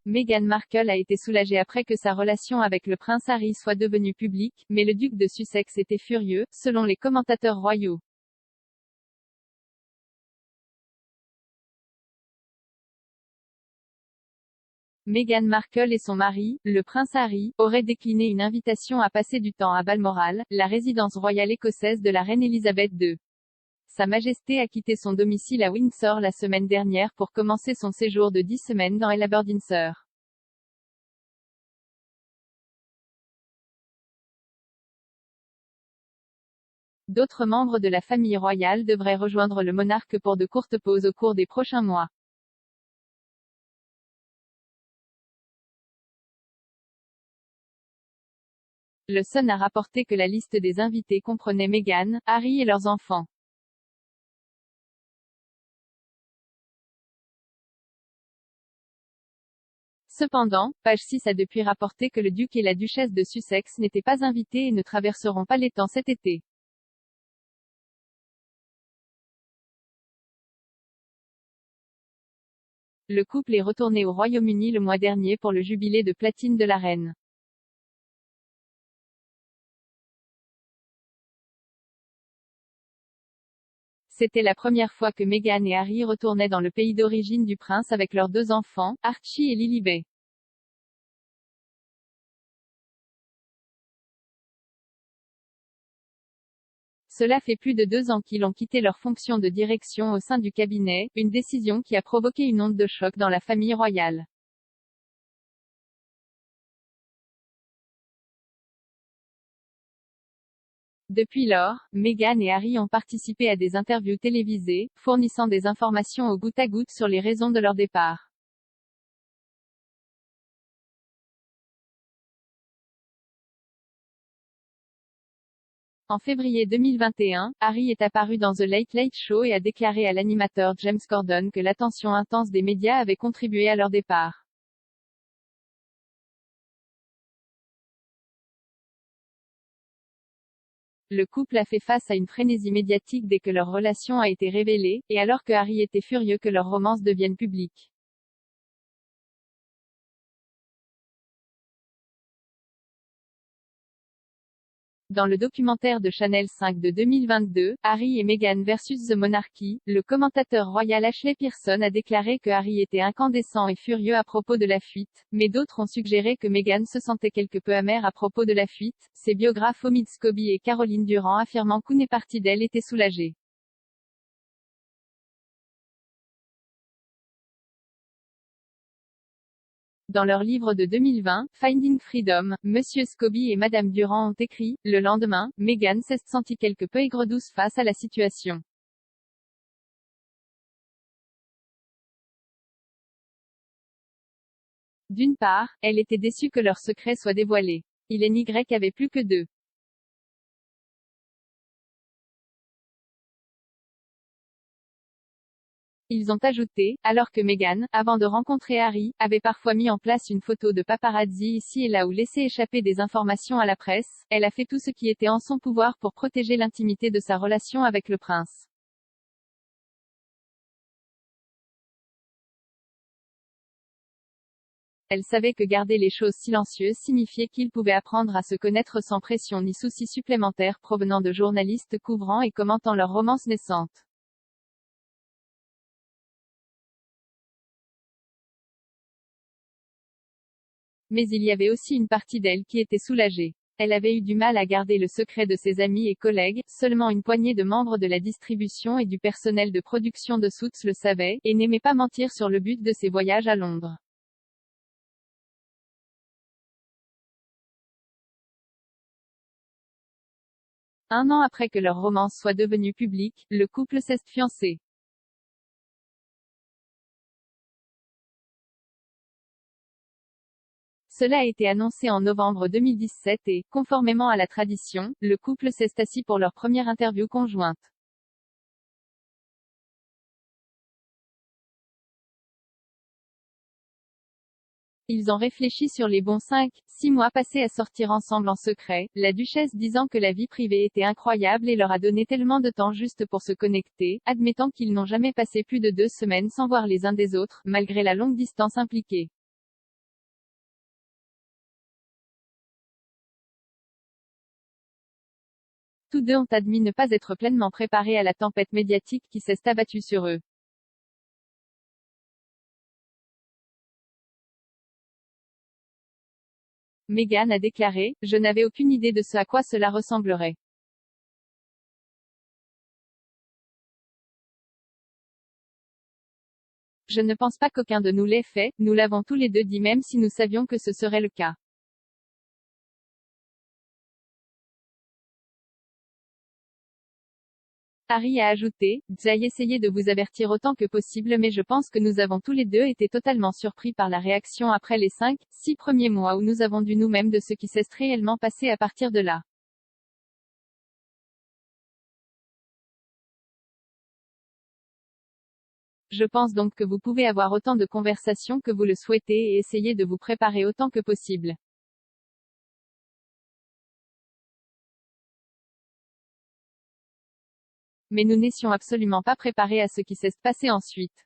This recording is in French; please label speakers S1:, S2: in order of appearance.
S1: Meghan Markle a été soulagée après que sa relation avec le prince Harry soit devenue publique, mais le duc de Sussex était furieux, selon les commentateurs royaux. Meghan Markle et son mari, le prince Harry, auraient décliné une invitation à passer du temps à Balmoral, la résidence royale écossaise de la reine Elisabeth II. Sa Majesté a quitté son domicile à Windsor la semaine dernière pour commencer son séjour de 10 semaines dans Aberdeenshire. D'autres membres de la famille royale devraient rejoindre le monarque pour de courtes pauses au cours des prochains mois. Le Sun a rapporté que la liste des invités comprenait Meghan, Harry et leurs enfants. Cependant, page 6 a depuis rapporté que le duc et la duchesse de Sussex n'étaient pas invités et ne traverseront pas l'étang cet été. Le couple est retourné au Royaume-Uni le mois dernier pour le jubilé de platine de la reine. C'était la première fois que Meghan et Harry retournaient dans le pays d'origine du prince avec leurs 2 enfants, Archie et Lilibet. Cela fait plus de 2 ans qu'ils ont quitté leur fonction de direction au sein du cabinet, une décision qui a provoqué une onde de choc dans la famille royale. Depuis lors, Meghan et Harry ont participé à des interviews télévisées, fournissant des informations au goutte-à-goutte sur les raisons de leur départ. En février 2021, Harry est apparu dans The Late Late Show et a déclaré à l'animateur James Corden que l'attention intense des médias avait contribué à leur départ. Le couple a fait face à une frénésie médiatique dès que leur relation a été révélée, et alors que Harry était furieux que leur romance devienne publique. Dans le documentaire de Channel 5 de 2022, Harry et Meghan vs The Monarchy, le commentateur royal Ashley Pearson a déclaré que Harry était incandescent et furieux à propos de la fuite, mais d'autres ont suggéré que Meghan se sentait quelque peu amère à propos de la fuite, ses biographes Omid Scobie et Caroline Durand affirmant qu'une partie d'elle était soulagée. Dans leur livre de 2020, Finding Freedom, Monsieur Scobie et Madame Durand ont écrit, le lendemain, Meghan s'est sentie quelque peu aigre-douce face à la situation. D'une part, elle était déçue que leur secret soit dévoilé. Il n'y avait plus que 2. Ils ont ajouté, alors que Meghan, avant de rencontrer Harry, avait parfois mis en place une photo de paparazzi ici et là ou laissé échapper des informations à la presse, elle a fait tout ce qui était en son pouvoir pour protéger l'intimité de sa relation avec le prince. Elle savait que garder les choses silencieuses signifiait qu'il pouvait apprendre à se connaître sans pression ni soucis supplémentaires provenant de journalistes couvrant et commentant leur romance naissante. Mais il y avait aussi une partie d'elle qui était soulagée. Elle avait eu du mal à garder le secret de ses amis et collègues, seulement une poignée de membres de la distribution et du personnel de production de Suits le savaient, et n'aimait pas mentir sur le but de ses voyages à Londres. Un an après que leur romance soit devenue publique, le couple s'est fiancé. Cela a été annoncé en novembre 2017 et, conformément à la tradition, le couple s'est assis pour leur première interview conjointe. Ils ont réfléchi sur les bons 5-6 mois passés à sortir ensemble en secret, la duchesse disant que la vie privée était incroyable et leur a donné tellement de temps juste pour se connecter, admettant qu'ils n'ont jamais passé plus de 2 semaines sans voir les uns des autres, malgré la longue distance impliquée. Tous deux ont admis ne pas être pleinement préparés à la tempête médiatique qui s'est abattue sur eux. Meghan a déclaré: « Je n'avais aucune idée de ce à quoi cela ressemblerait. Je ne pense pas qu'aucun de nous l'ait fait, nous l'avons tous les deux dit même si nous savions que ce serait le cas. » Harry a ajouté: « J'ai essayé de vous avertir autant que possible mais je pense que nous avons tous les deux été totalement surpris par la réaction après les 5, 6 premiers mois où nous avons dû nous-mêmes de ce qui s'est réellement passé à partir de là. Je pense donc que vous pouvez avoir autant de conversations que vous le souhaitez et essayer de vous préparer autant que possible. Mais nous n'étions absolument pas préparés à ce qui s'est passé ensuite.